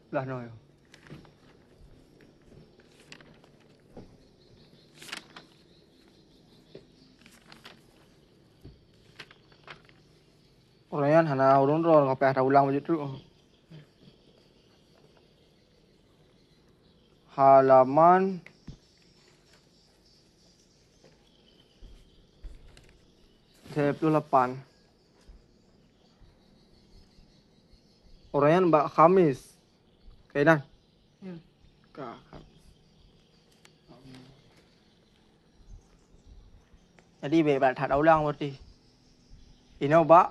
Lah no yo. Orangnya hana urun ro ngapai ada ulang wajib tu. Halaman 38. Orangnya Mbak Khamis. Kainan. Kak. Jadi bebas tak ada ulang berarti. Ini Mbak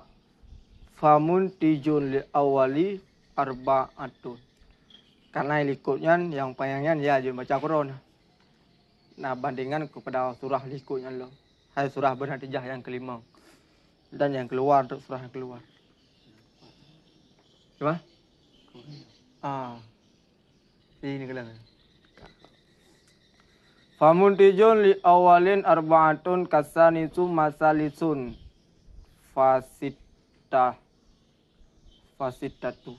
famun tijun li awali arba'atun. Karena likutnya yang panjangnya ya je baca Quran. Nah bandingkan kepada surah likutnya lo. Hai surah bernatijah yang kelima. Dan yang keluar untuk surah yang keluar. Gimana? Ini kelan. Famun tijun li awalin arba'atun kasanisu masalisun fasitatu.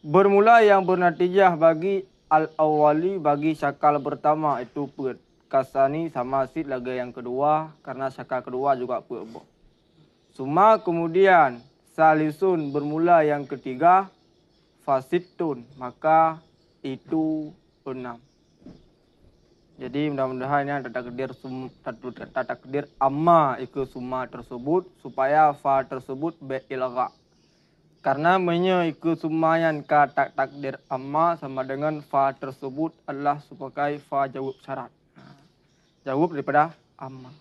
Bermula yang bernatijah bagi al-awwali bagi syakal pertama itu pet. Kasani sama sit lagi yang kedua karena syakal kedua juga pet. Suma kemudian salisun bermula yang ketiga fasitun maka itu 6. Jadi mudah-mudahan ini tata takdir amma ikut summa tersebut supaya fa tersebut beilgha. Karena ikut sumayan kata takdir amma sama dengan fa tersebut adalah sebagai fa jawab syarat. Jawab daripada amma.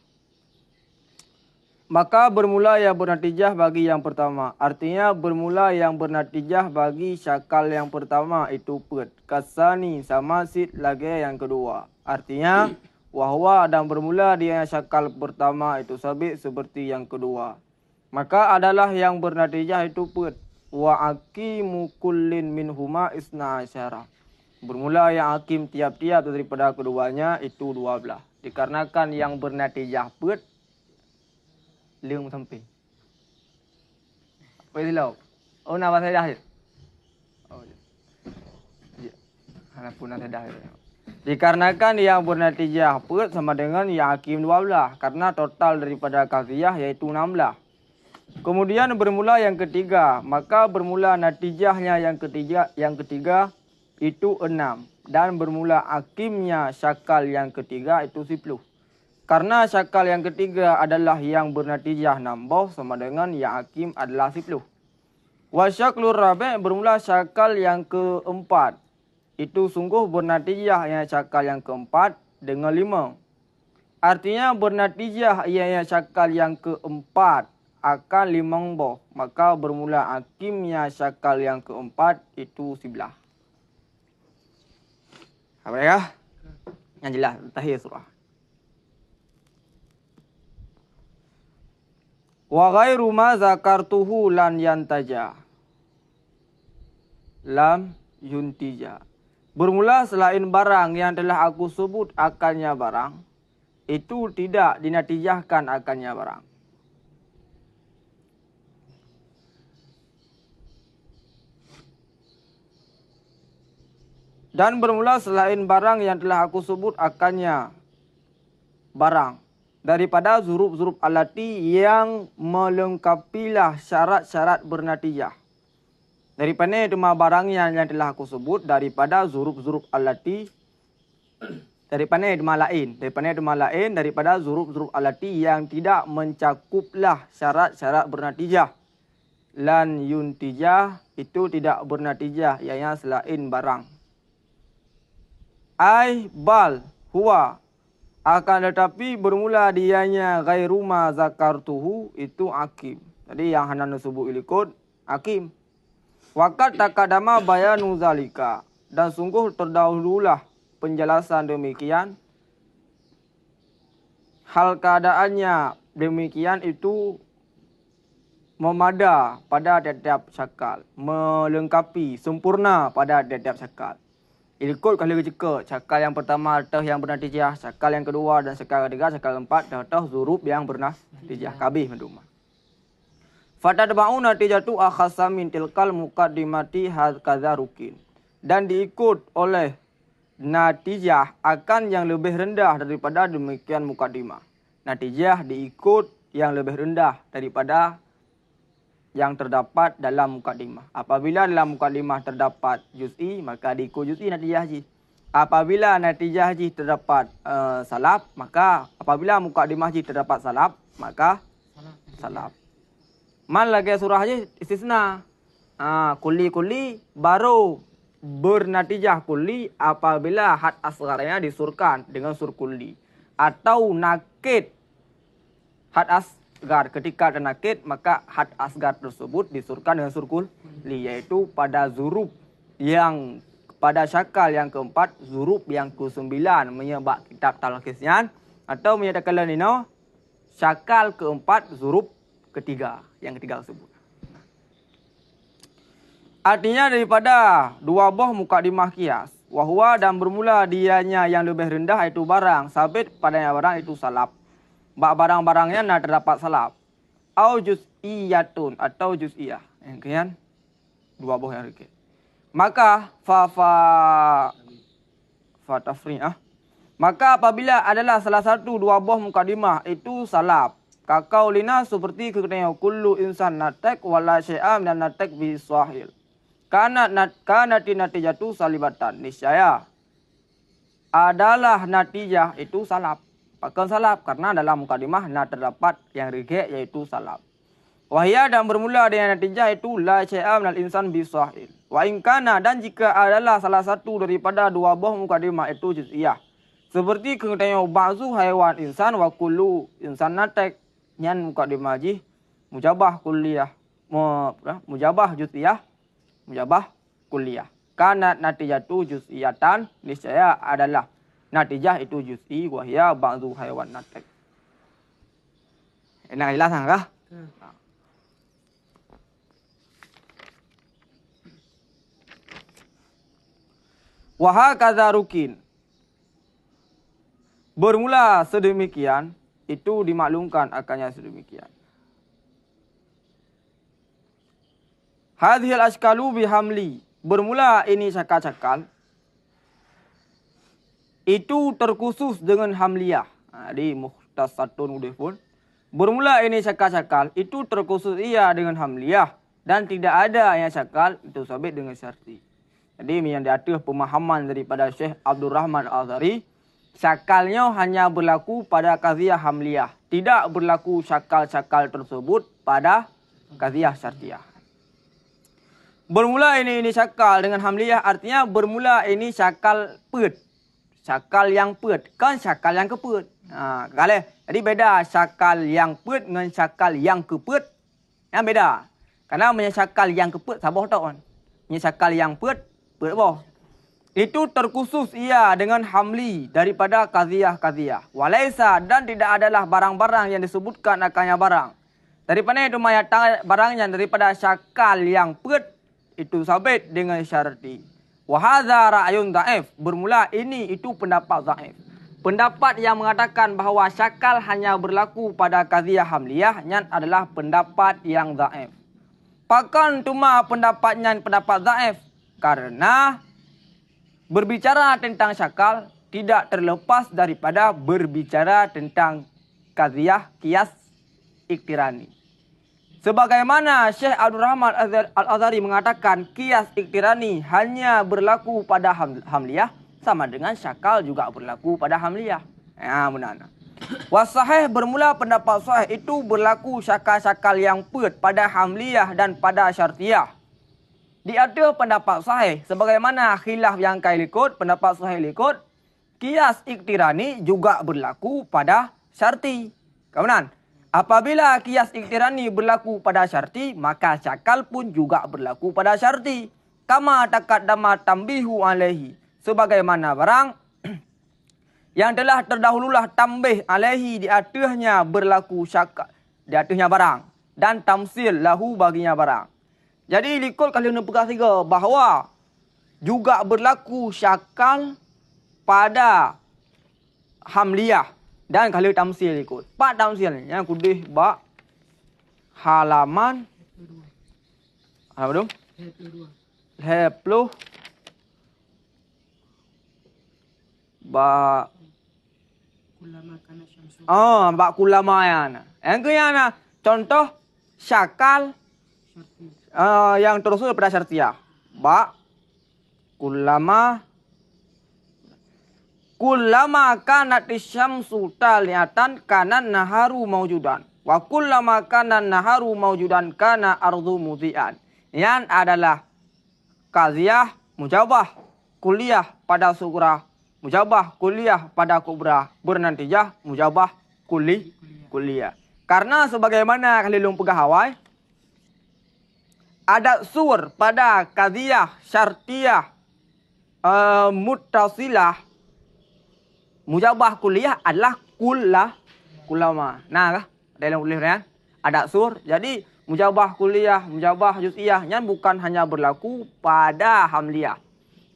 Maka bermula yang bernatijah bagi yang pertama. Artinya bermula yang bernatijah bagi syakal yang pertama itu pet. Kasani sama sit lagi yang kedua. Artinya wahwa dan bermula dia syakal pertama itu sabit seperti yang kedua. Maka adalah yang bernatijah itu pet. Wa aqimu kullin minhuma isna asyara. Bermula yang hakim tiap-tiap daripada keduanya itu 12. Dikarenakan yang bernatijah pet lương sampai. Vậy thì lâu. Ông nào vào thay đài? Pun thay đài. Dikarenakan yang bernatijah pet sama dengan yang hakim 12 karena total daripada kafiyah yaitu 16. Kemudian bermula yang ketiga, maka bermula natijahnya yang ketiga itu 6 dan bermula hakimnya syakal yang ketiga itu 10. Karena syakal yang ketiga adalah yang bernatijah 16 sama dengan yang hakim adalah 10. Wasyaklur rabi' bermula syakal yang keempat. Itu sungguh bernatijah yang syakal yang keempat dengan 5. Artinya bernatijah yang syakal yang keempat akan 5. Maka bermula hakimnya syakal yang keempat itu 11. Apa ya? Yang jelas tahiyah surah. Wa ghairu ma zakartuhu lan yantaja. Lam yuntija. Bermula selain barang yang telah aku sebut akannya barang, itu tidak dinatijahkan akannya barang. Dan bermula selain barang yang telah aku sebut akannya barang. Daripada zurub-zurub alati yang melengkapilah syarat-syarat bernatijah. Daripada itu barangnya yang telah aku sebut daripada zurub-zurub alati. Daripada itu lain daripada zurub-zurub alati yang tidak mencakuplah syarat-syarat bernatijah. Lan yuntijah itu tidak bernatijah ianya selain barang. Ai bal huwa. Akan tetapi bermula dianya ghairu ma zakartuhu itu hakim. Jadi yang hana sebut ilikut hakim. Waqat takadama bayanu zalika. Dan sungguh terdahululah penjelasan demikian. Hal keadaannya demikian itu memada pada tiap-tiap syakal. Melengkapi, sempurna pada tiap-tiap syakal. Ikut kali kecil, syakal yang pertama tah yang bernatijah, syakal yang kedua dan syakal ketiga, syakal keempat tah zurub yang bernatijah kabih menduma. Fatadba'u natijatu akhassa min tilkal muqaddimati hadza rukin. Dan diikut oleh natijah akan yang lebih rendah daripada demikian mukaddimah. Natijah diikut yang lebih rendah daripada yang terdapat dalam mukaddimah. Apabila dalam mukaddimah terdapat juz'i, maka diikut juz'i natijah haji. Apabila natijah haji terdapat salaf, maka apabila mukaddimah haji terdapat salaf, maka salaf. Man lagi surah haji istisna. Kulli baru bernatijah kulli apabila had asgharnya disurkan dengan sur kulli. Atau nakid had asgar, ketika ada nakid maka had asgar tersebut disurkan dengan sur kulli, yaitu pada zurub yang pada syakal yang keempat, zurub yang ke-9 menyebab kitab talqisnya, atau menyatakan lino syakal keempat, zurub ketiga, yang ketiga tersebut. Artinya daripada dua buah mukaddimah qiyas, wahwa dan bermula dianya yang lebih rendah itu barang sabit padanya barang itu salaf. Barang-barangnya nak terdapat salaf. Au juz'iyatun atau juz'iyah. Yang kemudian dua buah yang rikit. Maka tafri'ah. Maka apabila adalah salah satu dua buah mukaddimah itu salaf, kakau lina seperti kekatanya kullu insan natek wala syai'am dan natek bi sahil. Karena natijatu salibatan, niscaya adalah natijah itu salaf. Pakai salaf karena dalam mukaddimah terdapat yang rikik yaitu salaf. Wahya dan bermula dengan natijah itu la syai'am dan insan bi sahil. Wa in kana, dan jika adalah salah satu daripada dua buah mukaddimah itu juz'iyah. Seperti kekatanya ba'zu haiwan insan wa kullu insan natek. Nyan mukaddimah haji mujabah kulliyah, mujabah juz'iyah, mujabah kulliyah. Karena natijatu juz'iyatan, niscaya adalah natijah itu juz'i, wahya ba'du haiwan natek. Enak jelas kah? Wahakaza rukin. Bermula sedemikian, itu dimaklumkan akannya sedemikian. Hadhil ashkalu bihamli. Bermula ini cakal-cakal. Itu terkhusus dengan hamliyah. Di mukhtasatun udah pun. Bermula ini cakal-cakal. Itu terkhusus ia dengan hamliyah. Dan tidak ada yang cakal itu sabit dengan syarti. Jadi yang diatur pemahaman daripada Syekh Abdul Rahman Al-Azhari. Syakalnya hanya berlaku pada qadhiyah hamliyah. Tidak berlaku syakal-syakal tersebut pada qadhiyah syartiyah. Bermula ini syakal dengan hamliyah artinya bermula ini syakal pet. Syakal yang pet. Kan syakal yang kepet. Jadi beda syakal yang pet dengan syakal yang kepet. Yang beda. Karena punya syakal yang kepet sabah tak kan. Punya syakal yang pet apa? Itu terkhusus ia dengan hamli daripada qadhiyah-qadhiyah. Walaisa, dan tidak adalah barang-barang yang disebutkan akannya barang. Daripada itu barangnya daripada syakal yang pet itu sabit dengan syarti. Wahadha ra'yun dha'if. Bermula ini itu pendapat dha'if. Pendapat yang mengatakan bahawa syakal hanya berlaku pada qadhiyah hamliyah adalah pendapat yang dha'if. Pakan cuma pendapatnya pendapat dha'if. Karena berbicara tentang syakal tidak terlepas daripada berbicara tentang qadhiyah qiyas iktirani. Sebagaimana Syekh Abdul Rahman Al-Azhari mengatakan qiyas iktirani hanya berlaku pada hamliyah, sama dengan syakal juga berlaku pada hamliyah. Benar. Wasahih bermula pendapat sahih itu berlaku syakal-syakal yang pet pada hamliyah dan pada syartiyah. Di ada pendapat sahih sebagaimana khilaf yang ikut pendapat sahih ikut qiyas iktirani juga berlaku pada syarti. Kemudian apabila qiyas iktirani berlaku pada syarti, maka syakal pun juga berlaku pada syarti. Kama taqaddama tambihu alaihi, sebagaimana barang yang telah terdahululah tambih alaihi di atasnya berlaku syakal, di atasnya barang, dan tamsil lahu baginya barang. Jadi likut kali ini pegang tiga bahawa juga berlaku syakal pada hamliyah dan kali tamsil ikut. Pak tamsil yang kudih bak halaman Apa dong? 20 ba bak kulama yan. Yang kaya contoh syakal yang terusul pada syartiyah. Ba kulama kanat syamsu taliatan kana naharu maujudan. Wa kullama kana naharu maujudan kana ardu mudhi'an. Yang adalah qadhiyah mujabah kuliah pada sughra, mujabah kuliah pada kubra, bernantijah mujabah kuliah. Karena sebagaimana kalilung pegawai ada sur pada qadhiyah syartiyah muttasilah, mujabah kuliah adalah kullama. Nah, dalam kuliah kan ada sur. Jadi mujabah kuliah, mujabah juz'iyah yang bukan hanya berlaku pada hamliyah.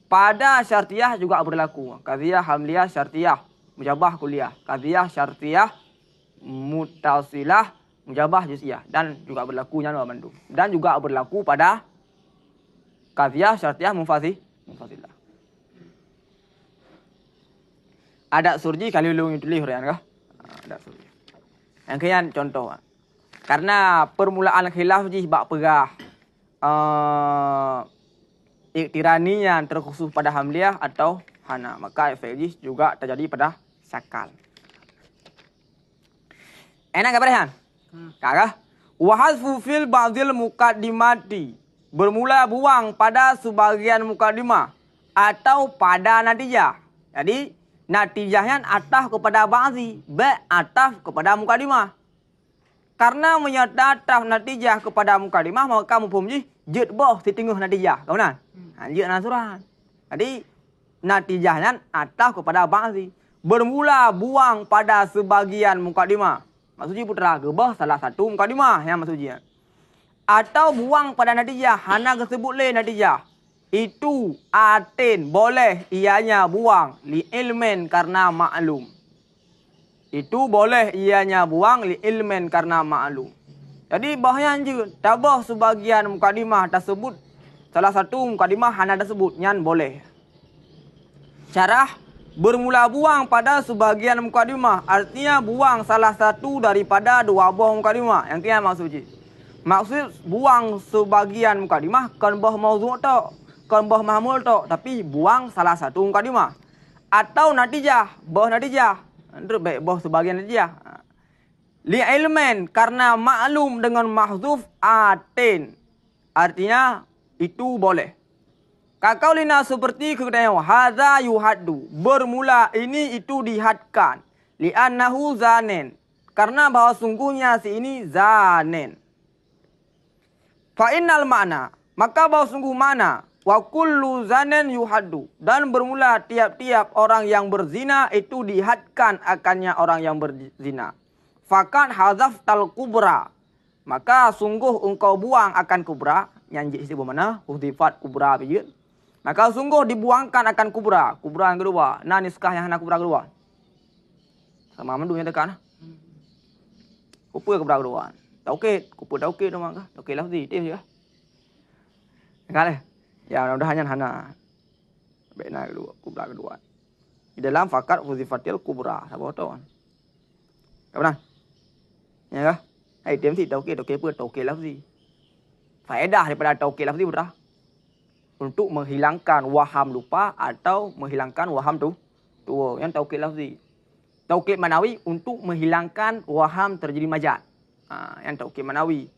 Pada syartiyah juga berlaku. Qadhiyah hamliyah syartiyah, mujabah kuliah. Qadhiyah syartiyah muttasilah, mujabah juz'iyah, dan juga berlaku yang mandu. Dan juga berlaku pada qadhiyah syartiyah munfasilah. Ada surji kali lu tulis kan kah? Ada surji. Yang kian contoh. Karena permulaan khilaf ji bak perah iktirani yang terkhusus pada hamliyah atau hana, maka efek ji juga terjadi pada syakal. Enak enggak Rehan? Kagak? Wa hazfu fil ba'dil muqaddimati, bermula buang pada sebagian muqaddimah atau pada natijah. Jadi natijahnya ataf kepada ba'zi, ataf kepada muqaddimah. Karena menyataf natijah kepada muqaddimah, maka mufhum ji jid boh titingguh natijah. Kau benar? Jid nasuran. Jadi natijahnya ataf kepada ba'zi, bermula buang pada sebagian muqaddimah. Maksudnya putra gebah salah satu muqaddimah yang maksudnya. Atau buang pada natijah, hana tersebut le natijah. Itu atin boleh ianya buang li ilmen karena maklum. Itu boleh ianya buang li ilmen karena maklum. Jadi bahaya je tabah sebagian muqaddimah tersebut, salah satu muqaddimah hana tersebut nyan boleh. Syarah bermula buang pada sebagian muqaddimah artinya buang salah satu daripada dua buah muqaddimah. Yang kian maksudnya. Maksud buang sebagian muqaddimah kan bah maudhu' tok, kan bah mahmul tok, tapi buang salah satu muqaddimah. Atau natijah, bah natijah. Baik bah sebagian natijah. Li ilmen karena maklum dengan mahzuf atin. Artinya itu boleh. Kakaulina seperti kekataannya hadza yuhaddu, bermula ini itu dihadkan. Li annahu zanin, karena bahwa sungguhnya si ini zanin. Fa innal makna, maka bahwa sungguh mana, wa kullu zanin yuhaddu, dan bermula tiap-tiap orang yang berzina itu dihadkan akannya orang yang berzina. Fakat hazaf tal kubra, maka sungguh engkau buang akan kubra, nyanyi isi mana hudifat kubra bijit. Maka sungguh dibuangkan akan kubra, kubra yang kedua. Nah niskah yang hana kubra kedua. Sama mendunya tekan. Kupur kubra kedua. Taukid, kupur taukid dong mangka. Taukid lafzi itu ya. Enggak ya mudah-mudahan hana. Bena kedua, kubra kedua. Di dalam fakat huzifatil kubra, apa tahu kan? Kapan? Ya kah? Hai tiap si taukid pun taukid lafzi. Faedah daripada taukid lafzi berapa? Untuk menghilangkan waham lupa atau menghilangkan waham tua. Yang taukid lafzi. Taukid manawi untuk menghilangkan waham terjadi majaz. Yang taukid manawi.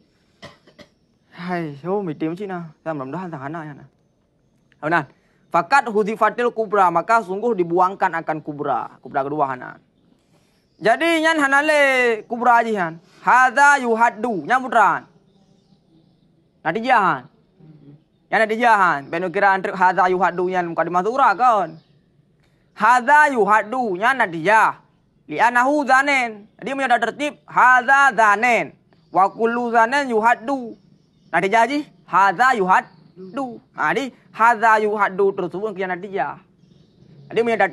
Hai, so mitim sih nah. Saya mudah-mudahan sahana ya nah. Benar. Fakat huzifatil kubra, maka sungguh dibuangkan akan kubra. Kubra kedua hana. Jadi nyan hanale kubra ajihan. Hadza yuhaddu, nyamudran. Natijahan. Yang natijahan. Benu kira antrik hadza yuhaddu nyan mukadimah surah kan. Hadza yuhaddu nyan natijah. Li'anahu zanen. Jadi punya tertib hadza zanen. Wa kullu zanen yuhaddu. Natijah ji hadza yuhaddu. Jadi hadza yuhaddu tersebut kian natijah. Jadi punya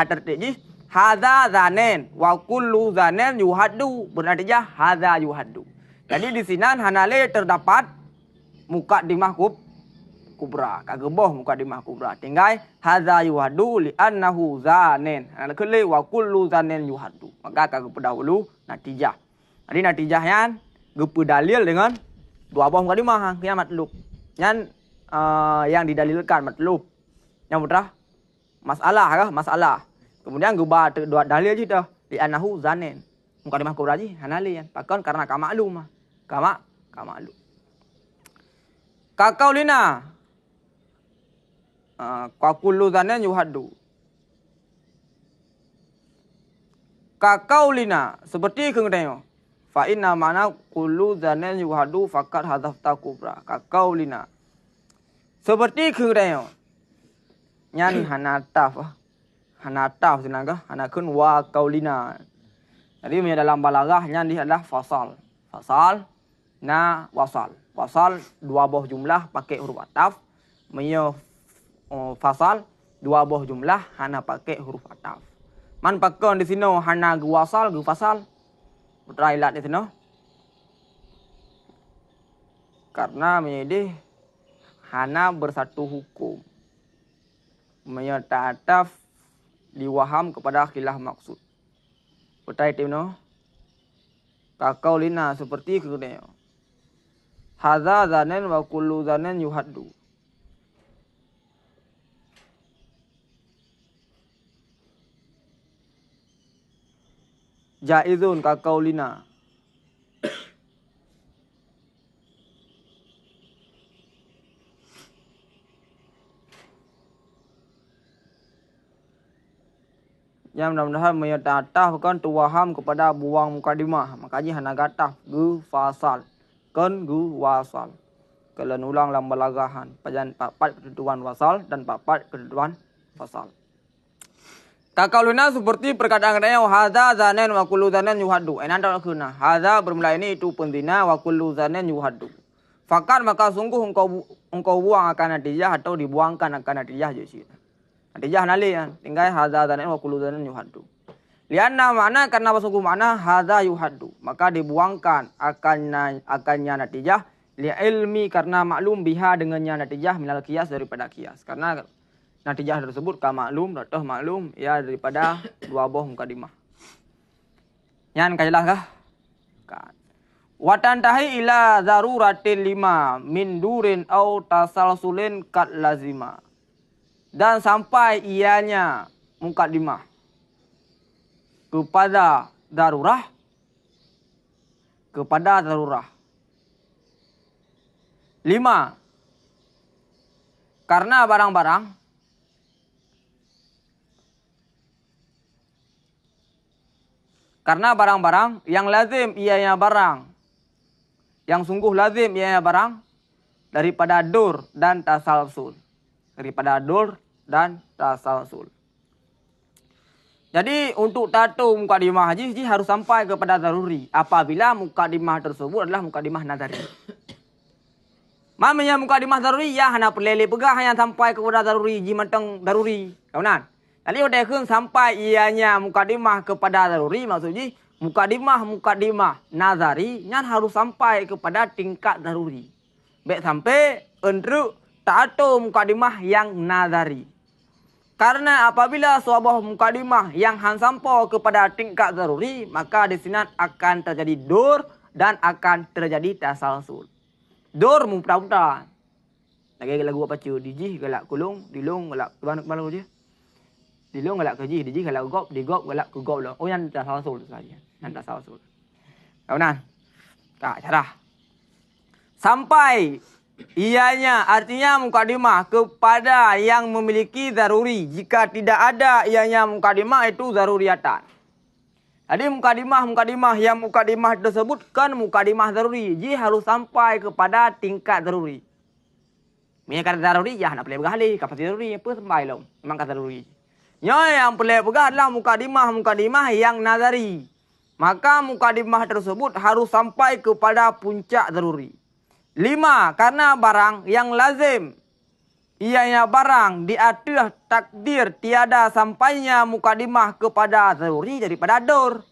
tertib ji hadza zanen wa kullu zanen yuhaddu, bernatijah hadza yuhaddu. Jadi di sini hanale terdapat muqaddimah kubra. Kat gebah muqaddimah kubra. Tinggal hadza yuhaddu li annahu zanin. Kele wa kullu zanin yuhaddu. Maka kat pendahulu natijah. Jadi natijahnya gepe dalil dengan dua buah muqaddimah yang matlub. Yang didalilkan matlub. Yang mudah masalah kah? Masalah. Kemudian geba dua dalil je dah. Li annahu zanin. Muqaddimah kubra je hanali kan. Pakon karena ka maklum. Ka maklum. Kaqaulina kullu zanin yuhaddu. Kaqaulina seperti kengdeo. Fa inna mana kullu zanin yuhaddu faqad hadzafta kubra. Kaqaulina seperti kengdeo. Nyan hanataf sinaga hanakun wa qaulina. Jadi dalam balaghah nyan dia adalah fasal. Fasal na wasal. Wasal dua buah jumlah pakai huruf ataf. Fasal dua buah jumlah hana pakai huruf ataf. Man pakon di sini hana gu wasal gu fasal. Berailat di sini. Karena menjadi hana bersatu hukum. Menyerta ataf diwaham kepada khilaf maksud. Betai timno. Kaqaulina seperti kene. Hadza zanin wa kullu zanin yuhaddu. Jaizun kaqaulina. Yang mudah-mudahan menyerta kan tuwaham kepada buang muqaddimah. Makanya hana gatah gu fasal. Kan gu wasal. Kalian ulang dalam balagahan. Pajan papat ketentuan wasal dan papat ketentuan fasal. Kaqaulina seperti perkataan katanya hadza zanin wa kullu zanin yuhaddu. Enanda kena. Hadza bermula ini itu penzina wa kullu zanin yuhaddu. Fakar maka sungguh engkau buang akan natijah atau dibuangkan akan natijah je. Natijah nali kan. Tinggal hadza zanin wa kullu zanin yuhaddu. Lianna makna karena sungguh makna hadza yuhaddu. Maka dibuangkan akannya natijah li ilmi karena maklum biha dengannya natijah minal qiyas daripada qiyas. Karena natijah tersebut ka maklum, datah maklum ya daripada dua buah muqaddimah. Yan ka jelas kah? Kan. Wa tantahi ila zaruratil lima min durin au tasalsulin kat lazima. Dan sampai ianya muqaddimah kepada darurah Lima. Karena barang-barang yang lazim ianya barang. Yang sungguh lazim ianya barang daripada dur dan tasalsul. Jadi untuk tato muqaddimah haji harus sampai kepada daruri. Apabila muqaddimah tersebut adalah muqaddimah nazari. Mamanya muqaddimah daruri ya hana pelele pegah yang sampai kepada daruri ji matang daruri. Kawanan. Jadi udah kun sampai ianya muqaddimah kepada daruri maksudnya muqaddimah nazari nyan harus sampai kepada tingkat daruri. Baik sampai untuk tato muqaddimah yang nazari. Karena apabila sebuah muqaddimah yang sampai kepada tingkat daruri maka di sini akan terjadi dur dan akan terjadi tasalsul. Dur mudah-mudahan. Lagi lagu apa cu? Dijih galak kulung, dilung galak mana dia? Dilung galak keji, dijih galak gop, digop galak ke gop lah. Oh yang tasalsul saja. Yang tasalsul. Kawanan. Tak cara. Sampai ianya artinya muqaddimah kepada yang memiliki daruri. Jika tidak ada ianya muqaddimah itu daruriatan. Jadi muqaddimah yang muqaddimah tersebut kan muqaddimah daruri. Jadi harus sampai kepada tingkat daruri. Punya kata daruri ya nak boleh bergali kapasitas daruri apa sampai lo. Memang kata daruri. Yang boleh bergali adalah muqaddimah yang nazari. Maka muqaddimah tersebut harus sampai kepada puncak daruri. 5. Karena barang yang lazim ianya barang di atas takdir tiada sampainya muqaddimah kepada daruri daripada dur.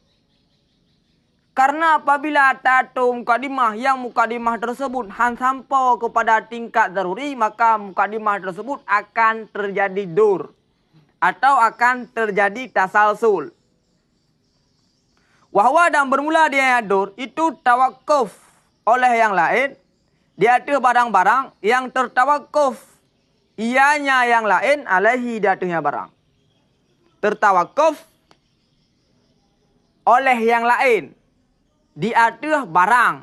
Karena apabila tato mukadimah yang mukadimah tersebut sampai kepada tingkat daruri, maka mukadimah tersebut akan terjadi dur atau akan terjadi tasalsul. Wahwa dan bermula dia dur itu tawakuf oleh yang lain di atas barang-barang yang tertawakuf ianya yang lain alaihi di atasnya barang. Tertawakuf oleh yang lain di atas barang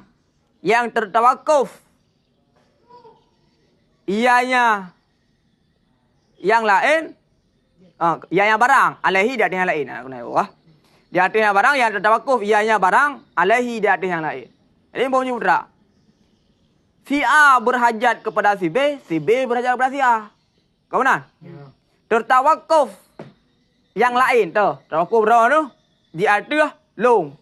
yang tertawakuf ianya yang lain ianya barang alaihi di atas yang lain. Di atasnya barang yang tertawakuf ianya barang alaihi di atas yang lain. Jadi punya putra. Si A berhajat kepada si B berhajat kepada si A. Kau benar? Ya. Tertawakuf yang lain tu. Tertawakuf drone tu di atas long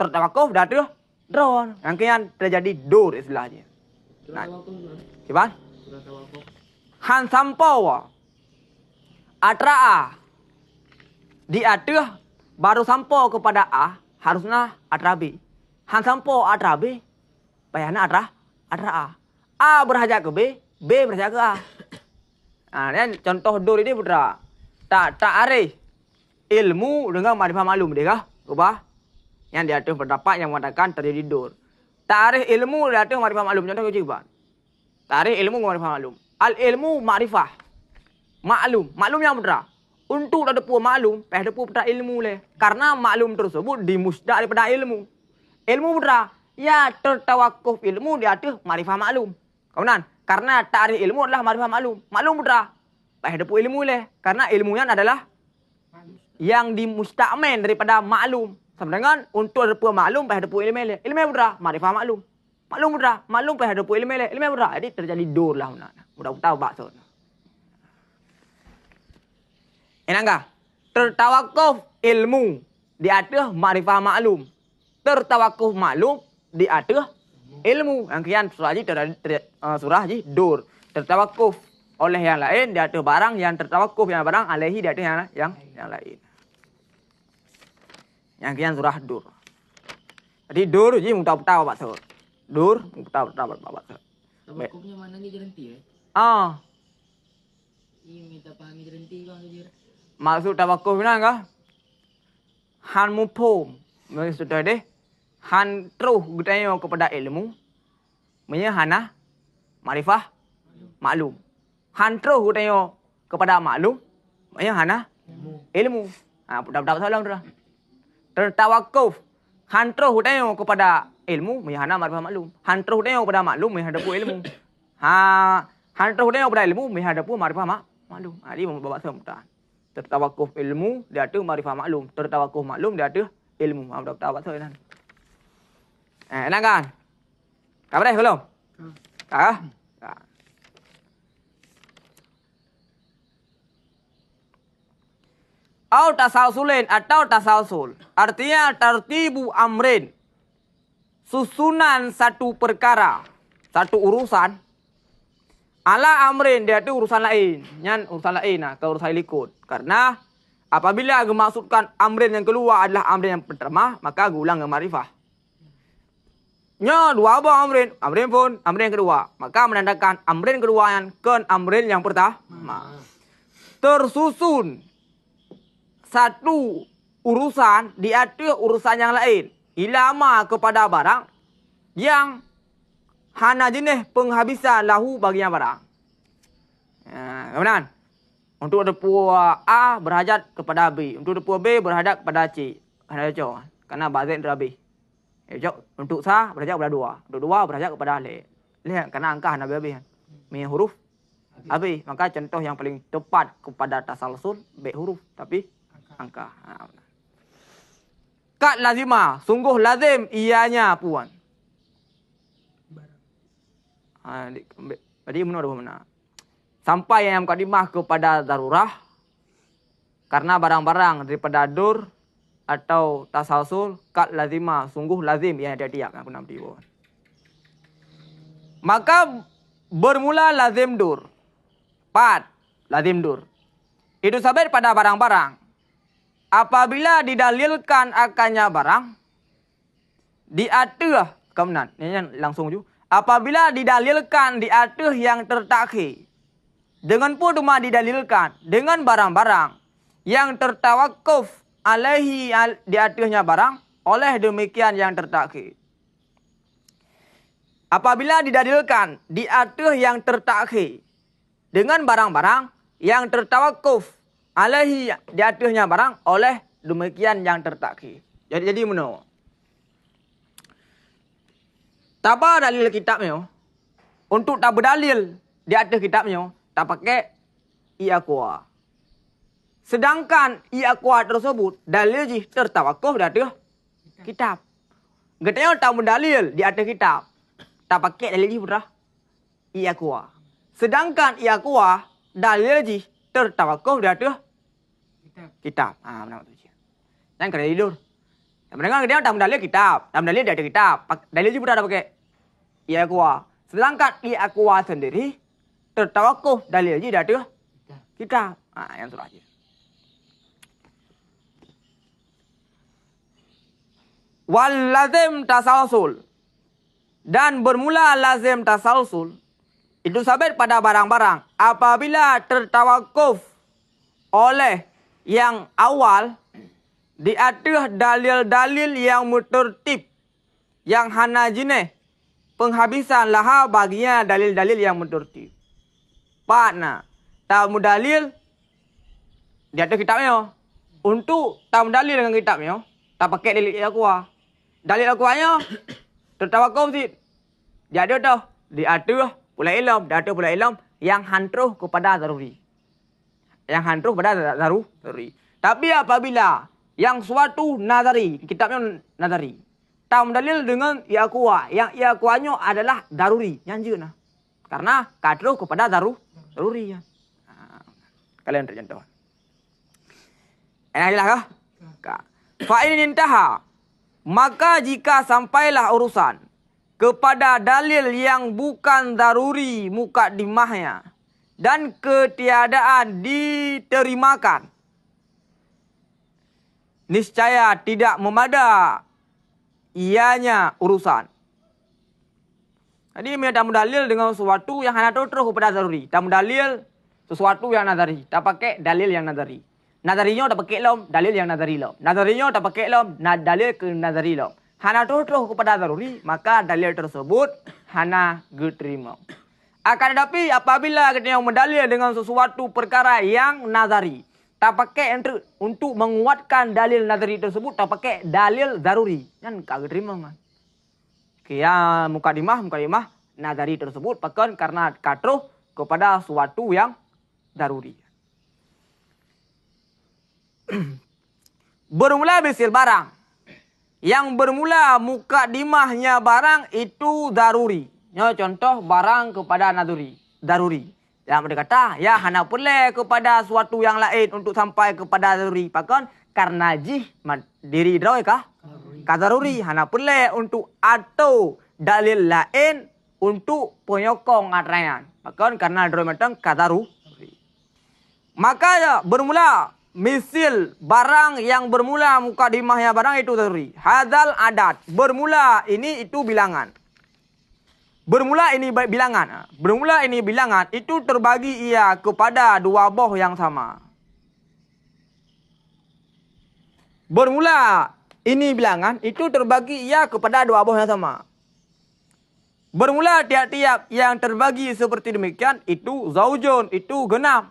tertawakuf di atas drone. Yang kian terjadi dur istilahnya. Nah, gimana? Han sampau atra A di atas baru sampau kepada A harusnya atra B. Han sampau atra B payahnya atra A. A berhajat ke B berhajat ke A. Nah, ini contoh dur ini putra. Tak arif ilmu dengan makrifah maklum dia kah? Ubah. Yang di atas pendapat yang mengatakan terjadi dur. Ta'arif ilmu di atas makrifah maklum. Contoh kecil buat. Ta'arif ilmu makrifah maklum. Al ilmu makrifah maklum. Maklum yang putra. Untuk ada pun maklum, ada pun putra ilmu leh. Karena maklum tersebut dimusnah daripada ilmu. Ilmu putra, ya tertawakuf ilmu di atas makrifah maklum. Kemudian, karena ta'arif ilmu adalah makrifah maklum. Maklum putra, ada pun ilmu leh. Karena ilmunya adalah yang dimustakmen daripada maklum. Sama dengan untuk ada pun maklum, ada pun ilmu leh. Ilmu putra, makrifah maklum. Maklum putra, maklum ada pun ilmu leh. Ilmu putra, jadi terjadi dur lah. Mudah tahu maksud. Enakah? Tertawakuf ilmu di atas makrifah maklum. Tertawakuf maklum di atas ilmu. Yang kian surah haji surah haji dur. Tertawakuf oleh yang lain di atas barang yang tertawakuf yang barang alaihi di atas yang lain. Yang kian surah dur. Jadi dur je muntah-muntah maksud. Dur muntah-muntah maksud. Tawakufnya mana ni jerenti Ini minta pahami jerenti bang tu. Maksud tawakuf mana kah? Han mupum. Maksudnya deh. Han terus bertanya kepada ilmu. Maksudnya hana makrifah maklum. Han terus bertanya kepada maklum. Maksudnya hana ilmu. Dapat salam tu. Tertawakuf. Han terus bertanya kepada ilmu. Maksudnya hana makrifah maklum. Han terus bertanya kepada maklum. Maksudnya hadapu ilmu. Han terus bertanya kepada ilmu. Maksudnya hadapu makrifah maklum. Jadi bapak saya tertawakuf ilmu di atas makrifah maklum. Tertawakuf maklum di atas ilmu. Mudah tahu apa soalan. Enak kan? Kau boleh belum? Kau? Au tasalsulin atau tasalsul. Artinya tertibu amrin. Susunan satu perkara. Satu urusan. Ala amrin dia tu urusan lain. Yang urusan lain ke urusan likut. Karena apabila dimaksudkan amrin yang keluar adalah amrin yang pertama, maka gulang ke makrifah. Nya dua apa amrin? Amrin pun amrin yang kedua. Maka menandakan amrin kedua yang ke amrin yang pertama. Tersusun satu urusan di atas urusan yang lain. Ilama kepada barang yang hana jenis penghabisan lahu bagian barang. Kemudian, untuk depua A berhajat kepada B. Untuk depua B berhajat kepada C. Karena bazin antara B. Untuk sa berhajat kepada dua. Untuk dua berhajat kepada le. Lihat, karena angka hana B. Mi huruf AB. Maka contoh yang paling tepat kepada tasalsul B huruf. Tapi angka. Kat lazimah. Sungguh lazim ianya puan. Jadi mana? Sampai yang mukadimah kepada darurah karena barang-barang daripada dur atau tasalsul kat lazimah sungguh lazim yang ada tiap aku nak beri. Maka bermula lazim dur. Lazim dur. Itu sabit pada barang-barang. Apabila didalilkan akannya barang di atas kemenan. Ini langsung ju. Apabila didalilkan di atas yang tertakhir. Dengan pun cuma didalilkan dengan barang-barang yang tertawakuf alaihi di atasnya barang oleh demikian yang tertakhir. Apabila didalilkan di atas yang tertakhir dengan barang-barang yang tertawakuf alaihi di atasnya barang oleh demikian yang tertakhir. Jadi mana? Tapa dalil kitabnya untuk tak berdalil di atas kitabnya tak pakai iaqwa. Sedangkan iaqwa tersebut dalil ji tertawakuf di atas kitab. Katanya tak berdalil di atas kitab tak pakai dalil ji putra iaqwa. Sedangkan iaqwa dalil ji tertawakuf di atas kitab. Benar tu. Dan kena tidur. Mereka dia tak berdalil kitab, tak berdalil di atas kitab. Dalil ji putra tak pakai iaqwa. Sedangkan iaqwa sendiri tertawakuf dalil ji di atas kitab. Yang surah je. Wal lazim tasalsul. Dan bermula lazim tasalsul. Itu sabit pada barang-barang. Apabila tertawakuf oleh yang awal di atas dalil-dalil yang mutertib. Yang hana jenis penghabisan laha baginya dalil-dalil yang mutertib. Partner. Tak mudalil di atas kitabnya. Untuk tak mudalil dengan kitabnya. Tak pakai dalil iaqwa. Dalil iaqwanya tertawakuf sih. Dia ada dah. Di atas pula ilm. Di atas pula ilm. Yang hantruh kepada zaruri. Yang hantruh kepada zaruri. Tapi apabila yang suatu nazari. Kitabnya nazari. Tak mudalil dengan iaqwa. Yang iaqwanya adalah daruri. Yang je nah. Karena kadruh kepada daruri. Kalian tercontoh. Enak jelas kah? Fa'in intaha. Maka jika sampailah urusan kepada dalil yang bukan daruri mukadimahnya dan ketiadaan diterimakan, niscaya tidak memada ianya urusan. Jadi dia tak mendalil dengan sesuatu yang hanya terus kepada daruri. Tak mendalil sesuatu yang nazari. Tak pakai dalil yang nazari. Nazarinya tak pakai ilm, dalil yang nazari ilm. Nazarinya tak pakai ilm, dalil ke nazari ilm. Hana terus kepada daruri, maka dalil tersebut hana diterima. Akan tetapi apabila kita mendalil dengan sesuatu perkara yang nazari, tak pakai untuk menguatkan dalil nazari tersebut, tak pakai dalil daruri. Kan kagak terima man. Kaya mukadimah nazari tersebut pakai karena katruh kepada suatu yang daruri. Bermula bisil barang. Yang bermula mukadimahnya barang itu daruri. Ya, contoh barang kepada daruri. Yang mereka kata, ya hana boleh kepada suatu yang lain untuk sampai kepada daruri. Pakai karena jih diri drawai kah? Kadaruri. Hana boleh untuk atau dalil lain untuk penyokong atrayan. Pakai karena drawai matang kadaruri. Maka ya, bermula misil barang yang bermula mukadimahnya barang itu daruri. Hadal adat. Bermula ini itu bilangan. Bermula ini bilangan itu terbagi ia kepada dua boh yang sama. Bermula ini bilangan itu terbagi ia kepada dua boh yang sama. Bermula tiap-tiap yang terbagi seperti demikian itu zaujun, itu genap.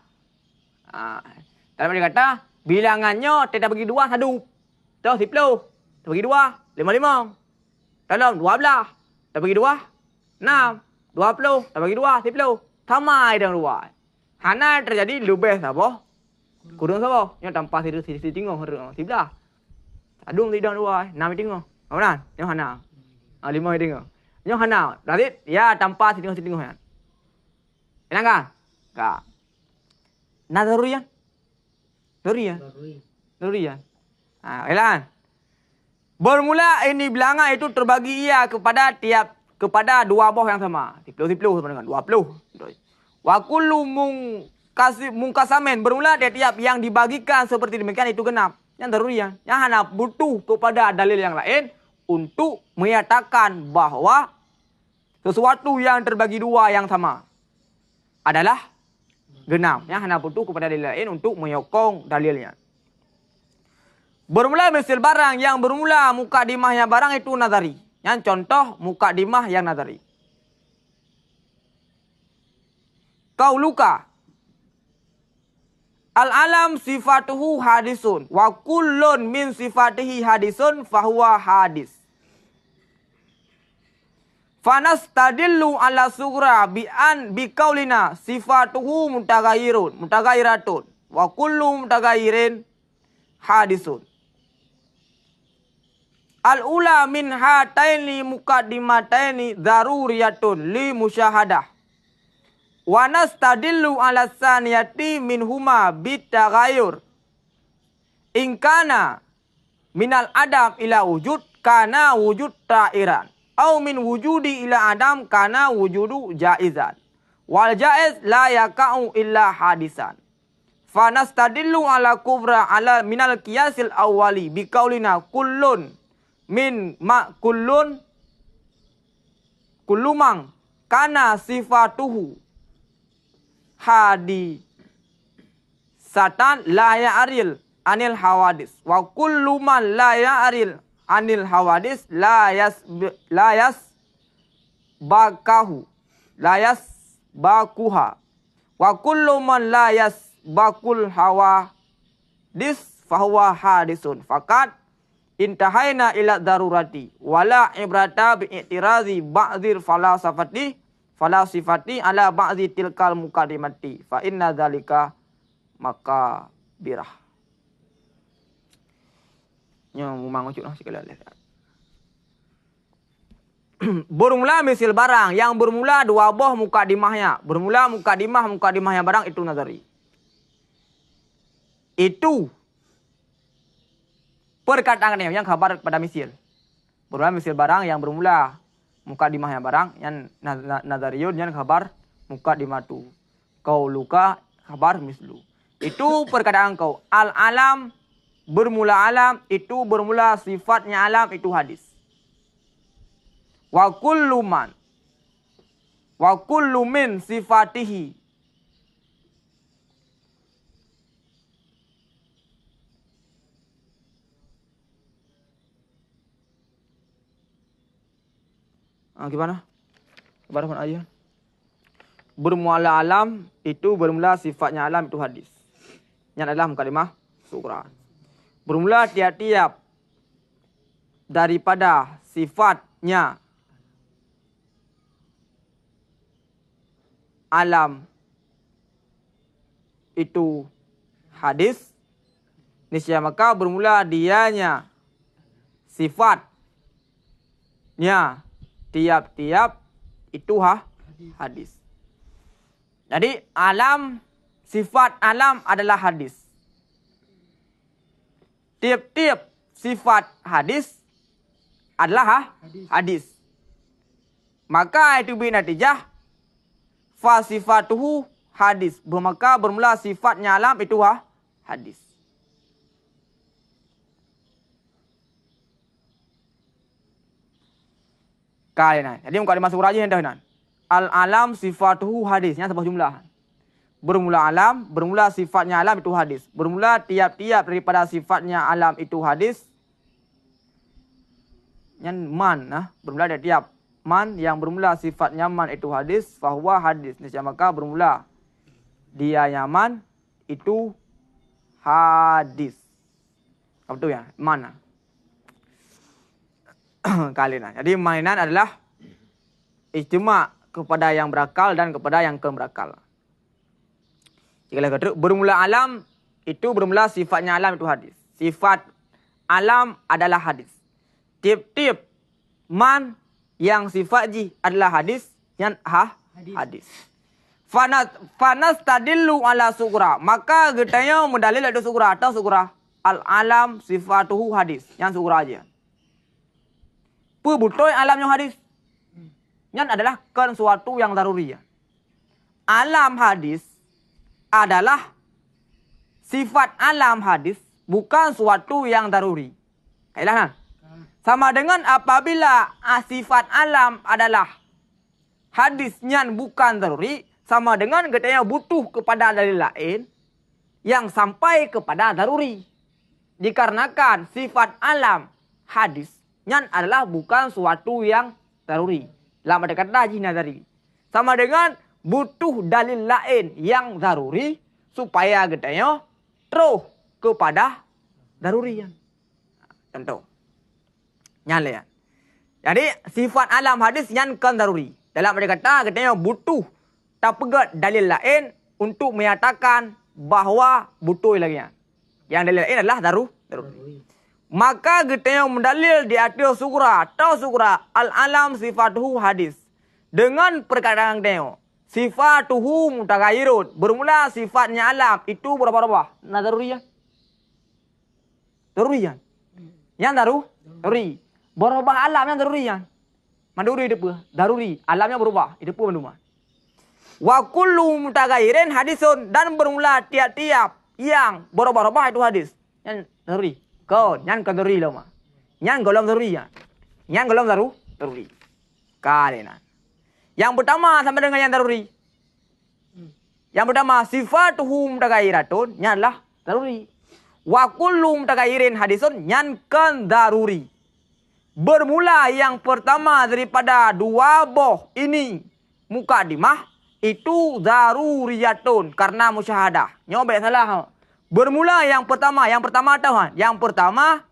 Dalam dia kata, bilangannya tidak bagi dua, satu. Tahu, 10. Tak bagi dua, 55. Dalam 12. Tak bagi dua, 6. 20. Tak bagi dua, 10. Sama dengan dua. Hana terjadi lebih apa? Kurang apa? Yang tanpa sisi tengok. 11. Adung tidak dua, 6 tengok. Apa kan? Yang hana. 5 tengok. Yang hana. Berarti, ya tanpa sisi tengok. Enak kan? Kak. Nah, darurian. Darurian. Elan. Bermula ini bilangan itu terbagi ia kepada dua boh yang sama. 10 sama dengan 20. Wa kullu mungkasamen. Bermula tiap yang dibagikan seperti demikian itu genap. Yang darurian. Yang hana butuh kepada dalil yang lain untuk menyatakan bahwa sesuatu yang terbagi dua yang sama adalah genap. Yang hanya butuh kepada dalil lain untuk menyokong dalilnya. Bermula misil barang yang bermula mukadimahnya barang itu nazari. Yang contoh mukadimah yang nazari. Qauluka al-alam sifatuhu hadisun wa kullun min sifatihi hadisun fahuwa hadis. Fanastadillu ala sughra bi qaulina sifatuhu mutaghayiratun wa kullu mutaghayyirin hadisun. Al-ula min hataini muqaddimataini daruriyatun li musyahadah. Wa nastadillu ala saniyati minhuma bitaghayyur. In kana minal adam ila wujud kana wujud ta'iran. Au min wujudi ila adam kana wujudu jaizan. Wal jaiz la yaka'u illa hadisan. Fa nastadillu ala kubra ala minal qiyasil awwali biqaulina kullun min ma kullun kullumang kana sifatuhu hadi satan la ya'ril anil hawadis wa kullu man la ya'ril anil hawadis la bakuha wa kullu man la bakul hawadis fahuwa hadisun fakat intahaina ila darurati wala ibrata bi i'tirazi ba'dhil falasifati ala ba'dhi tilkal muqaddimati fa inna dzalika makabirah. Nya memang ucuk lah sekali lagi. Bermula misil barang yang bermula dua buah mukadimahnya. Bermula mukadimahnya barang itu nazari. Itu perkataannya yang kabar kepada misil. Bermula misil barang yang bermula mukadimahnya barang yang nazariyun yang kabar mukadimatu. Qauluka kabar mislu. Itu perkataan kau. Al-alam bermula alam itu bermula sifatnya alam itu hadis. Wa kullu min sifatihi gimana? Kabar aja. Bermula alam itu bermula sifatnya alam itu hadis. Yang adalah mukadimah sughra. Bermula tiap-tiap daripada sifatnya alam itu hadis. Niscaya maka bermula dianya sifatnya tiap-tiap itu hadis. Jadi alam, sifat alam adalah hadis. Tiap-tiap sifat hadis adalah hadis. Maka itu binatijah fa sifatuhu hadis. Maka bermula sifatnya alam itu hadis. Kalian. Jadi muka dimasuk raja yang dah. Al-alam sifatuhu hadisnya sebuah jumlah. Bermula alam, bermula sifatnya alam itu hadis. Bermula tiap-tiap daripada sifatnya alam itu hadis. Yang man, bermula tiap-tiap man yang bermula sifatnya man itu hadis, fahuwa hadis. Maka bermula dia nyaman itu hadis. Apa betul ya? Mana? Kalian. Jadi mainan adalah ijtima kepada yang berakal dan kepada yang berakal. Jika kata bermula alam itu bermula sifatnya alam itu hadis. Sifat alam adalah hadis. Tiap-tiap man yang sifat ji adalah hadis yang hadis. Fanas tadillu ala sughra. Maka getanya mendalil ada sughra atau sughra. Al alam sifatuhu hadis. Yang sughra aja. Betul alam yang hadis. Yang adalah kan suatu yang daruri. Alam hadis adalah sifat alam hadis bukan suatu yang daruri. Kailah. Sama dengan apabila sifat alam adalah hadisnya bukan daruri, sama dengan katanya butuh kepada dalil lain yang sampai kepada daruri. Dikarenakan sifat alam hadisnya adalah bukan suatu yang daruri. Dalam ada kata jina dari. Sama dengan butuh dalil lain yang daruri supaya katanya terus kepada daruri. Contoh. Nyala ya. Jadi sifat alam hadis yang kan daruri. Dalam ada kata katanya butuh tak pegat dalil lain untuk menyatakan bahawa butuh lagi. Yang dalil lain adalah daruri. Maka katanya mendalil di atas surah atau surah al-alam sifatuhu hadis. Dengan perkataan katanya sifatuhu mutaghayyirun. Bermula sifatnya alam itu berubah-ubah. Nah daruri ya. Daruri ya. Yang daruri. Berubah alamnya daruri ya. Maduri itu daruri. Alamnya berubah. Itu pun benar. Wa kullu mutaghayyirin hadisun. Dan bermula tiap-tiap yang berubah-ubah itu hadis. Yang daruri. Kau yang kan daruri lama. Yang golong daruri ya. Yang golong daruri. Kalian. Yang pertama sama dengan yang daruri. Yang pertama sifatuhu mutaghayyiratun. Yang adalah daruri. Wa kullu mutaghayyirin hadisun. Yang kan daruri. Bermula yang pertama daripada dua boh ini mukadimah itu daruriyatun karena musyahadah. Nyobek salah. Bermula yang pertama tahu. Yang pertama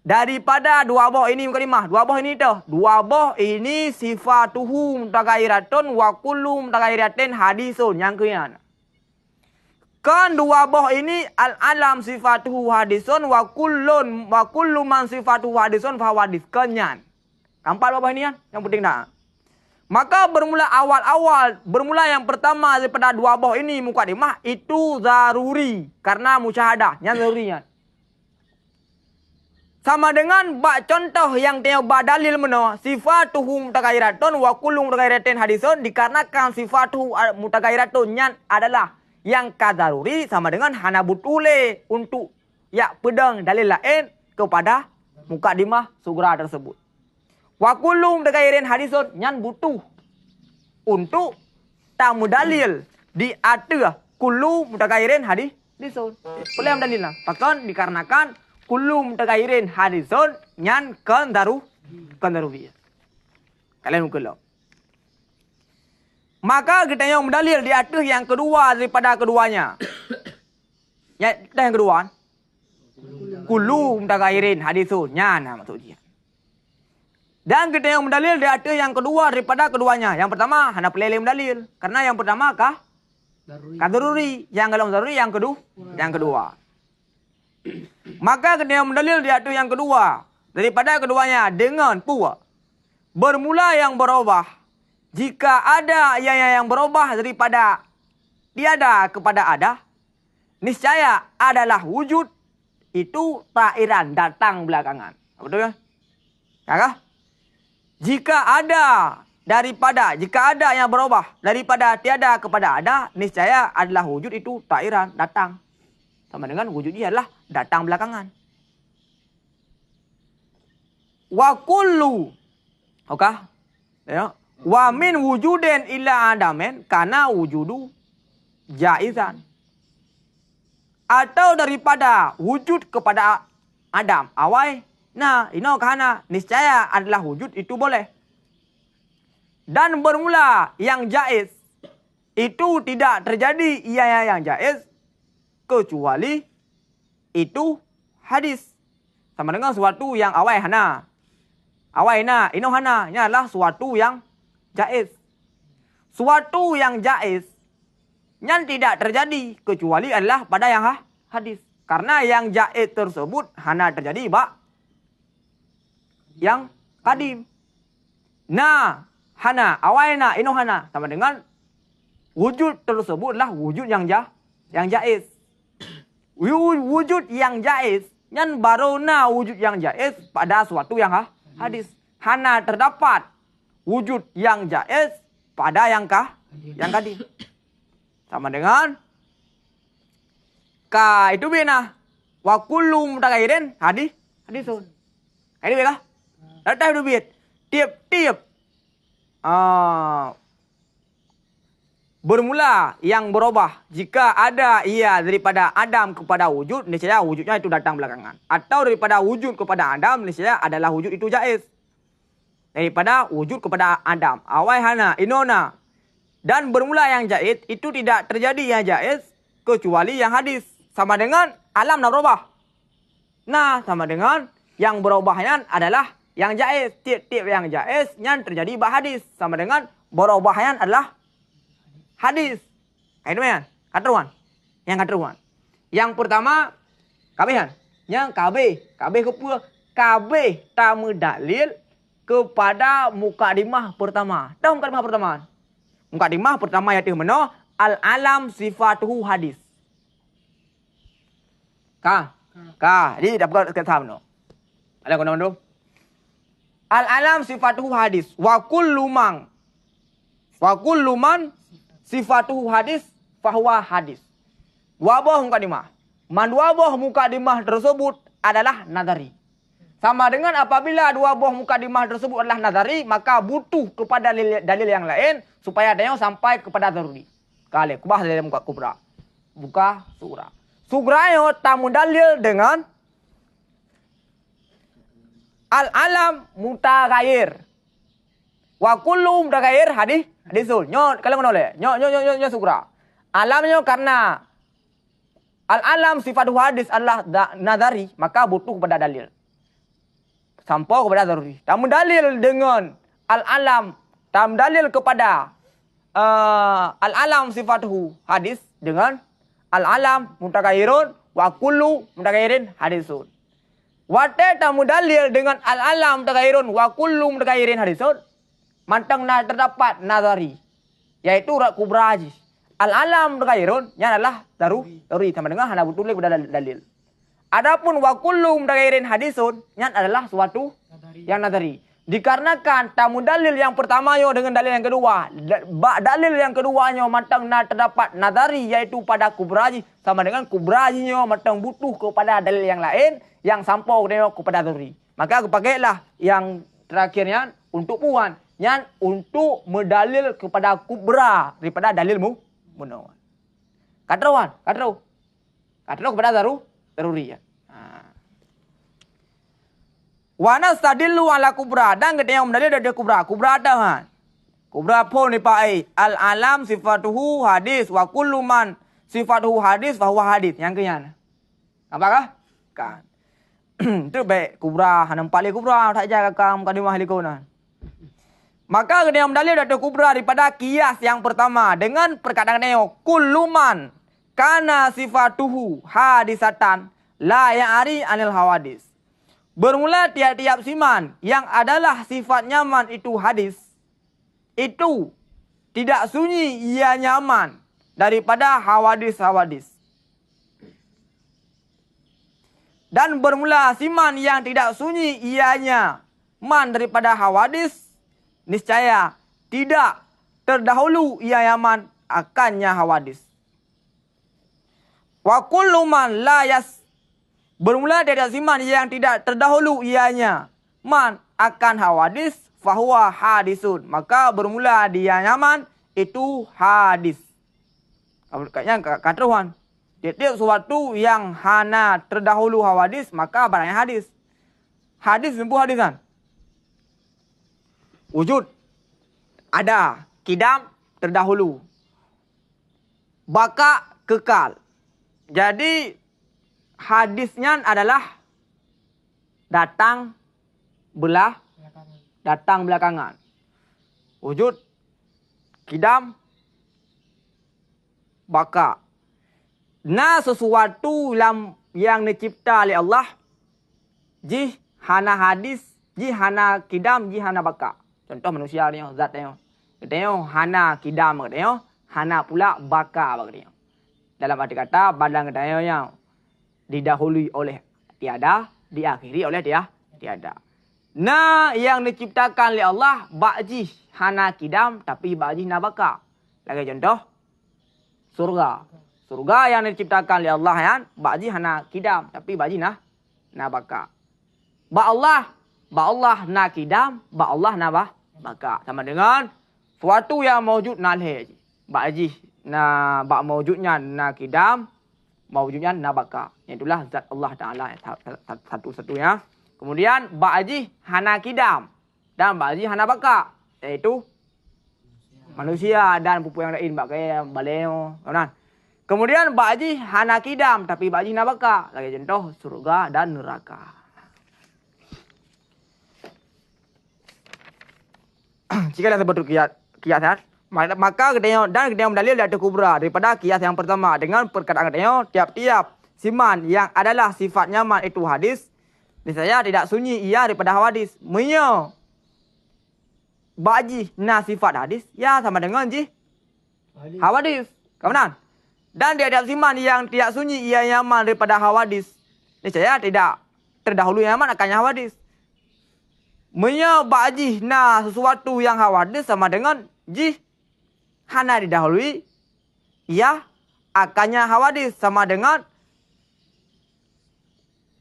daripada dua boh ini mukadimah. Dua boh ini tahu. Dua boh ini sifatuhu mutaghayyiratun wa kullu mutaghayyiratin hadisun. Yang kedua. Kan dua boh ini al-alam sifatuhu hadisun wa kullu man sifatuhu hadisun fa hadis. Kenyan. Nampak bawah ini kan? Yang penting dah. Maka bermula awal-awal, bermula yang pertama daripada dua boh ini mukadimah itu zaruri karena musyahadah, yang zaruri kan. Sama dengan bak contoh yang dia badalil meno sifatuhu mutaghayyiratun wa kullu mutaghayyiratin hadisun dikarenakan sifatuhu mutaghayyiratun yang adalah yang kadaruri sama dengan hana butule untuk ya pedang dalil lain kepada mukadimah surah tersebut. Wa kullu mutaghayyirin hadisun yang butuh untuk tamu dalil di atas kullu mutaghayyirin hadisun. Boleh dalilnya. Bahkan dikarenakan kullu mutaghayyirin hadisun yang kan daruri. Kalian mungkin maka kita yang mendalil di atas yang kedua daripada keduanya. Yang kedua. Kullu mutaghayyirin hadisun. Nah maksudnya. Dan kita yang mendalil di atas yang kedua daripada keduanya. Yang pertama, hana pelele mendalil. Karena yang pertama daruri. Yang kalau daruri yang kedua. Maka kita yang mendalil di atas yang kedua. Daripada keduanya dengan pula. Bermula yang berubah. Jika ada yang berubah daripada tiada kepada ada, niscaya adalah wujud itu takhiran datang belakangan. Betul kan? Ya? Jika ada yang berubah daripada tiada kepada ada, niscaya adalah wujud itu takhiran datang. Sama dengan wujud dia adalah datang belakangan. Wa kullu. Oke? Ya. Wa min wujudin illa adamen karena wujudu jaizan. Atau daripada wujud kepada Adam awai. Nah, ino karena niscaya adalah wujud itu boleh. Dan bermula yang jaiz itu tidak terjadi ia yang jaiz kecuali itu hadis. Sama dengan suatu yang awai hana. Awai na, ino hana. Ini adalah suatu yang jaiz. Suatu yang jaiz yang tidak terjadi kecuali adalah pada yang hadis. Karena yang jaiz tersebut hanya terjadi yang kadim. Nah, hana, awaina, ino hana. Sama dengan wujud tersebutlah wujud yang jaiz. Wujud yang jaiz yang baru wujud yang jaiz pada suatu yang hadis. Hana terdapat wujud yang jaiz pada yang kadim. Sama dengan itu bina wa kullu mutaghayyirin hadisun. Ini bekah? Datang dubit. Tiap-tiap bermula yang berubah. Jika ada ia daripada Adam kepada wujud, niscaya wujudnya itu datang belakangan. Atau daripada wujud kepada Adam, niscaya adalah wujud itu jaiz. Daripada wujud kepada Adam. Awai hana, inona. Dan bermula yang jaiz, itu tidak terjadi yang jaiz, kecuali yang hadis. Sama dengan alam nak berubah. Nah, sama dengan yang berubahnya adalah yang jaiz. Tiap-tiap yang jaiz, yang terjadi hadis. Sama dengan berubahnya adalah hadis. Itu kan? Kataruan. Yang kataruan. Yang pertama, kabehan. Yang kabeh kepa. Kabeh tamu dalil kepada mukadimah pertama. Tahu mukadimah pertama? Mukadimah pertama iaitu mana? Al-alam sifatuhu hadis. Jadi dapat kata mana? Ada kena tu. Al-alam sifatuhu hadis. Wa kullu man sifatuhu hadis fahuwa hadis. Dua buah mukadimah. Dua buah mukadimah tersebut adalah nadari. Sama dengan apabila dua buah mukadimah tersebut adalah nadari, maka butuh kepada dalil yang lain supaya dia sampai kepada daruri. Kali kubah dalam muka kubra. Buka surah. Sugrayo tamu dalil dengan al-alam mutaghayyir. Wa kullu mutaghayyir hadisul. Nyo kalau ngono le. Nyo sugra. Alamnya karena al-alam sifat hadis adalah nadari, maka butuh kepada dalil. Sampai kepada daruri. Tamu dalil dengan al-alam, tamu dalil kepada al-alam sifatuhu hadis dengan al-alam mutaghayyirun wa kullu mutaghayyirin hadisun. Wate tamu dalil dengan al-alam mutaghayyirun wa kullu mutaghayyirin hadisun. Mantang terdapat nazari, yaitu kubra haji. Al-alam mutaghayyirun yang adalah daruri sama dengan hana butuh kepada dalil. Adapun wa kullu mutaghayyirin hadisun yang adalah suatu yang nazari. Dikarenakan tamu dalil yang pertama yo dengan dalil yang kedua, dalil yang keduanya mantang terdapat nadari yaitu pada kubraji sama dengan kubrajinya mantang butuh kepada dalil yang lain yang sampau kepada daruri. Maka aku pakailah yang terakhirnya untuk puan yang untuk medalil kepada kubra daripada dalilmu menawan. Katrawan, katrau kepada daruri ya. Wana stadilu ala kubra dan kita yang mendalil dari kubra. Kubra ada kan? Kubra pun ni pak al-alam sifatuhu hadis wa kullu man sifatuhu hadis fa huwa hadis. Yang keyan. Apakah? Kan. Itu baik kubra hanam pali kubra tak jaga kam kadimah likona. Maka kita yang mendalil dari kubra daripada kias yang pertama dengan perkataan neo kullu man kana sifatuhu hadisatan la ya'ari anil hawadis. Bermula tiap-tiap siman yang adalah sifat nyaman itu hadis. Itu tidak sunyi ia nyaman daripada hawadis-hawadis. Dan bermula siman yang tidak sunyi ianya man daripada hawadis. Niscaya tidak terdahulu ia nyaman akannya hawadis. Wa kullu man la bermula dari siman yang tidak terdahulu ianya man akan hawadis fahuwa hadisun. Maka bermula dia nyaman itu hadis. Kayaknya kataruan. Tiap-tiap sesuatu yang hana terdahulu hawadis maka barangnya hadis. Hadis sembuh hadisan. Wujud ada, kidam terdahulu. Baka kekal. Jadi hadisnya adalah datang belakangan. Wujud, kidam, baka. Nah sesuatu yang dicipta oleh Allah, jih hana hadis, jih hana kidam, jih hana baka. Contoh manusia ni, zat ni. Katanya hana kidam, katanya hana pula baka. Dalam arti kata, badan katanya yang didahului oleh tiada, diakhiri oleh tiada. Nah, yang diciptakan oleh Allah, ba'jih hana kidam, tapi ba'jih nabaka. Lagi contoh, surga. Surga yang diciptakan oleh Allah, yang ba'jih hana kidam, tapi ba'jih nabaka. Allah ba Allah na kidam, ba Allah na baka. Sama dengan suatu yang mewujud na leh. Ba aji na ba mewujudnya na kidam, mewujudnya na baka. Itulah zat Allah Taala satu-satunya. Kemudian ba aji hana kidam dan ba aji hana baka, yaitu manusia dan pupu yang lain bak kayak baleo, kawan. Kemudian ba aji hana kidam tapi ba aji hana baka. Lagi contoh surga dan neraka. Jika dah betul kiasan, maka kita mendalil dari kubra daripada kias yang pertama dengan perkataan katanya tiap-tiap siman yang adalah sifat nyaman itu hadis, niscaya tidak sunyi ia daripada hadis. Menyo baji na sifat hadis ya sama dengan ji hadis. Kawan. Dan tiap-tiap siman yang tidak sunyi ia nyaman daripada hadis, niscaya tidak terdahulu yang nyaman akannya hadis. Menyo baji na sesuatu yang hadis sama dengan ji hana didahului ia akannya hadis sama dengan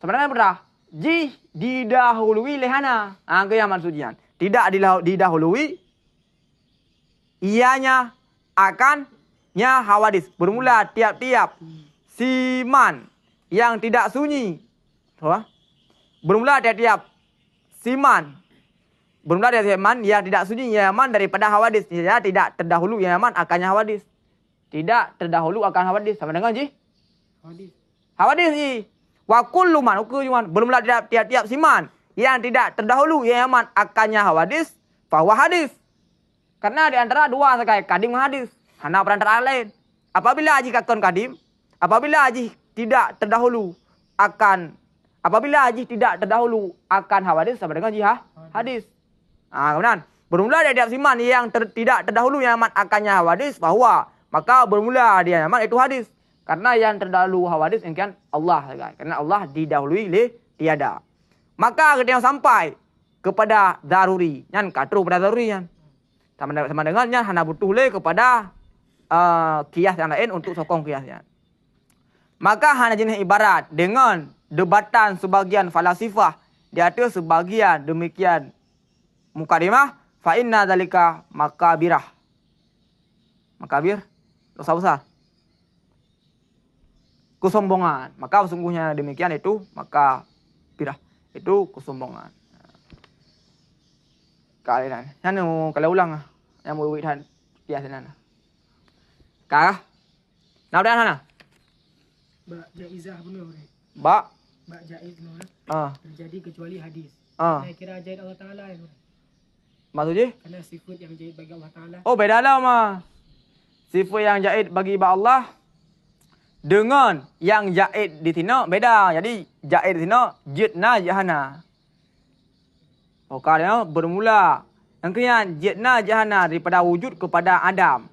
berapa? Ji didahului lehana. Itu yang maksudnya. Tidak didahului ianya akannya hadis. Bermula tiap-tiap siman yang tidak sunyi. Bermula tiap-tiap siman. Bermula dari Yaman yang tidak sunyi Yaman daripada hadis. Ya, tidak terdahulu Yaman akannya hadis. Tidak terdahulu akan hadis. Sama dengan ji? Hadis ji. Wa kullu man ukuman. Bermula tiap-tiap siman yang tidak terdahulu Yaman akannya hadis. Fahuwa hadis. Karena di antara dua sekali kadim hadis. Hana perantara lain. Apabila haji kakon kadim. Apabila haji tidak terdahulu akan. Apabila haji tidak terdahulu akan hadis. Sama dengan ji hadis. Kemudian bermula dari tiap siman yang tidak terdahulu yang aman akannya hadis bahwa maka bermula dia aman itu hadis karena yang terdahulu hadis engkan Allah karena Allah didahului tiada. Maka ketika sampai kepada daruri yang katru pada daruri yang sama dengannya hana butuh kepada kias yang lain untuk sokong kiasnya. Maka hana jenis ibarat dengan debatan sebagian falasifah di atas sebagian demikian mukadimah fa inna dzalika makabirah. Makabir dosa besar. Kesombongan. Maka sesungguhnya demikian itu makabirah. Itu kesombongan. Kalian. Kalau ulang yang mau witan biasanya. Kah? Nah udah sana. Ba jaizah benar. Ba jaiz benar. Terjadi kecuali hadis. Saya kira ajaib Allah Taala itu. Maksudnya? Karena sifat yang jahit bagi Allah Ta'ala. Oh beda lah mah. Sifat yang jahit bagi Allah dengan yang jahit di sini beda. Jadi jahit di sini jitna jahana. Kalau bermula yang kemudian jitna jahana daripada wujud kepada Adam.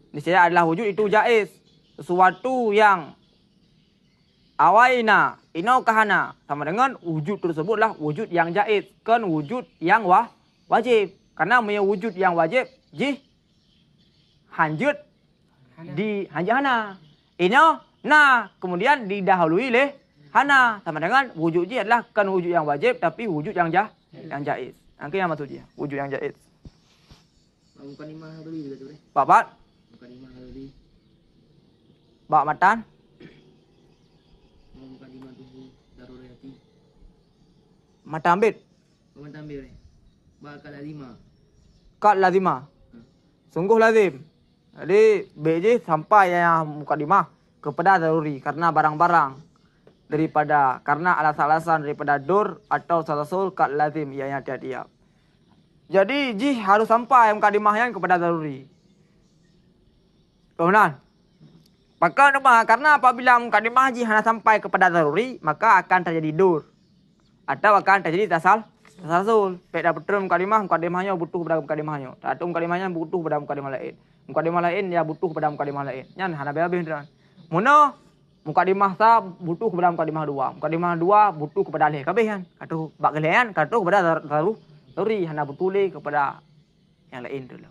Niscaya adalah wujud itu jaiz. Sesuatu yang awaina inau kahana sama dengan wujud tersebutlah wujud yang jaiz. Kan wujud yang wajib. Karena punya wujud yang wajib ji hanjut di hanjana. Ino nah kemudian didahului oleh hana sama dengan wujud ji adalah kan wujud yang wajib tapi wujud yang jaiz. Angka yang maksudnya wujud yang jaiz. Bukan imam dulu gitu deh. Bapak? Bukan imam dulu. Bak matan? Bukan imam dulu daruriyati. Mata ambit? Mata ambil. Bakal lazima. Kat lazima. Sungguh lazim. Jadi BJ sampai yang mukadimah kepada daruri karena barang-barang daripada karena alasan-alasan daripada dur atau salasul kat lazim ianya tiap-tiap. Jadi ji harus sampai mukadimahnya kepada daruri. Kemudian maka karena apabila mukadimah ji hanya sampai kepada daruri maka akan terjadi dur atau akan terjadi tasalsul. Pada betul mukadimahnya butuh kepada mukadimahnya. Atau mukadimahnya butuh kepada mukadimah lain. Mukadimah lain ya butuh kepada mukadimah lain. Nyan hana habis dan. Muna mukadimah sa butuh kepada mukadimah dua. Mukadimah dua butuh kepada leh. Kabeh kan. Katu bak gelean katu kepada daruri hana butuh kepada yang lain dulu.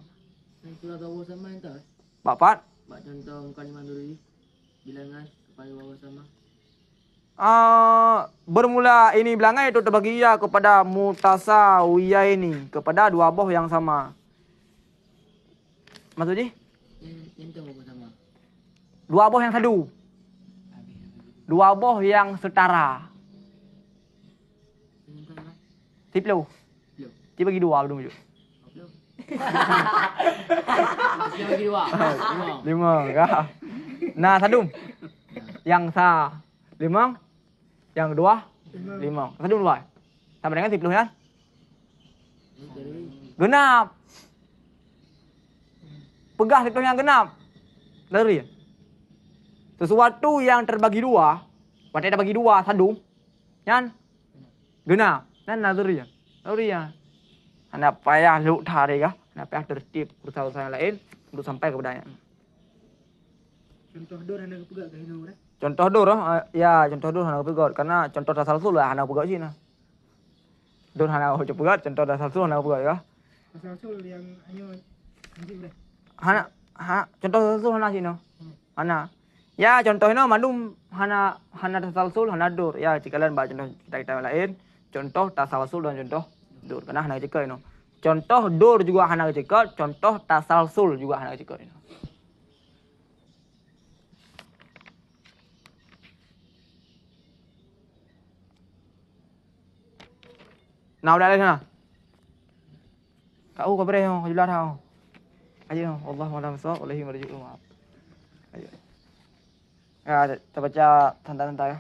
Itulah tahu sama entah. Bapak Bak contoh mukadimah dulu bilangan kepada wawa sama. bermula ini belangai itu terbagi ya kepada mutasawiyah ini, kepada dua boh yang sama. Maksudnya? Yang itu apa sama? Dua boh yang sadu. Dua boh yang setara. Tip lo. Dia bagi dua belum juga. Dia bagi dua. 5 kah? Nah, sadu. Yang sa 5. Yang kedua 5. Sadu dua. Sama dengan 10 kan? Genap. Pegah 10 yang genap. Dari. Sesuatu yang terbagi dua, berarti ada bagi dua, sadu, kan? Genap, kan nazari ya. Nazari ya. Anda payah lu tarik ya, anda payah tertib urusan-urusan yang lain untuk sampai kepadanya. Contoh dor hendak pegang ke hina orang. Contoh dor, ya contoh dor hendak pegat, karena contoh dasar sul lah hendak pegat sih nah. Dor hendak pegat, contoh dasar sul hendak pegat ya. Asal-usul yang hanya nanti udah. Contoh dasar sul hendak sih no. Hana. Ya contohnya malum hana tasalsul hana dur. Ya jika kalian baca contoh kita lain, contoh tasalsul dan contoh dur. Karena hana jika ini. Contoh dur juga hana jika, contoh tasalsul juga hana jika ini. Nah udah sana. Kau kabar yang jelas kau. Ayo Allah malam sok oleh marji'u maaf. Ayo. Ya, kita baca santai-santai ya.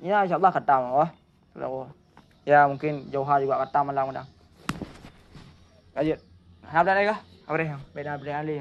Ya, insyaallah khatam wah. Ya, mungkin Jauhar juga khatam malam-malam. Lanjut. Apa dah kah? Apa dah? Beda Ali.